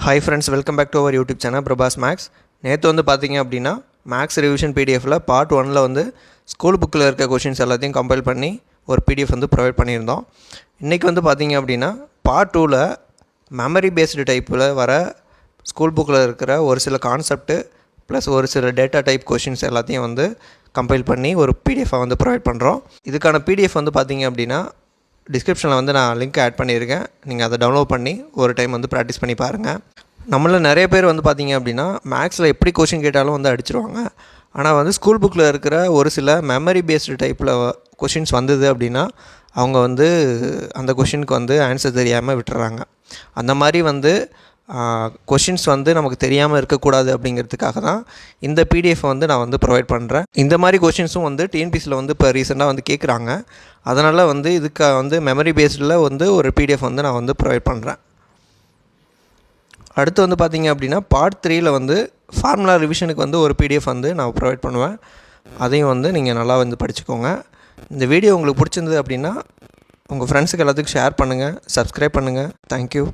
Hi friends, welcome back to our YouTube channel Prabhas Max. நேற்று வந்து பார்த்தீங்க அப்படின்னா மேக்ஸ் ரிவிஷன் பிடிஎஃபில் பார்ட் 1ல் வந்து ஸ்கூல் புக்கில் இருக்க கொஷின்ஸ் எல்லாத்தையும் கம்பைல் பண்ணி ஒரு பிடிஎஃப் வந்து ப்ரொவைட் பண்ணியிருந்தோம். இன்றைக்கி வந்து பார்த்தீங்க அப்படின்னா பார்ட் 2ல் மெமரி பேஸ்டு டைப்பில் வர ஸ்கூல் புக்கில் இருக்கிற ஒரு சில கான்செப்ட்டு ப்ளஸ் ஒரு சில டேட்டா டைப் கொஷின்ஸ் எல்லாத்தையும் வந்து கம்பைல் பண்ணி ஒரு பிடிஎஃபை வந்து ப்ரொவைட் பண்ணுறோம். இதுக்கான பிடிஎஃப் வந்து பார்த்தீங்க அப்படின்னா டிஸ்கிரிப்ஷனில் வந்து நான் லிங்க் ஆட் பண்ணியிருக்கேன். நீங்கள் அதை டவுன்லோட் பண்ணி ஒரு டைம் வந்து ப்ராக்டிஸ் பண்ணி பாருங்கள். நம்மள நிறைய பேர் வந்து பார்த்திங்க அப்படின்னா மேக்ஸில் எப்படி கொஷின் கேட்டாலும் வந்து அடிச்சிருவாங்க. ஆனால் வந்து ஸ்கூல் புக்கில் இருக்கிற ஒரு சில மெமரி பேஸ்டு டைப்பில் கொஷின்ஸ் வந்தது அப்படின்னா அவங்க வந்து அந்த கொஷினுக்கு வந்து ஆன்சர் தெரியாமல் விட்டுறாங்க. அந்த மாதிரி வந்து கொஷின்ஸ் வந்து நமக்கு தெரியாமல் இருக்கக்கூடாது அப்படிங்கிறதுக்காக தான் இந்த பிடிஎஃப் வந்து நான் வந்து ப்ரொவைட் பண்ணுறேன். இந்த மாதிரி கொஷின்ஸும் வந்து டிஎன்பிசியில் வந்து இப்போ ரீசெண்டாக வந்து கேட்குறாங்க. அதனால் வந்து இதுக்கு வந்து மெமரி பேஸ்டில் வந்து ஒரு பிடிஎஃப் வந்து நான் வந்து ப்ரொவைட் பண்ணுறேன். அடுத்து வந்து பார்த்திங்க அப்படின்னா பார்ட் 3ல் வந்து ஃபார்முலா ரிவிஷனுக்கு வந்து ஒரு பிடிஎஃப் வந்து நான் ப்ரொவைட் பண்ணுவேன். அதையும் வந்து நீங்கள் நல்லா வந்து படிச்சுக்கோங்க. இந்த வீடியோ உங்களுக்கு பிடிச்சிருந்தது அப்படின்னா உங்கள் ஃப்ரெண்ட்ஸுக்கு எல்லாத்துக்கும் ஷேர் பண்ணுங்கள், சப்ஸ்கிரைப் பண்ணுங்கள். தேங்க்யூ.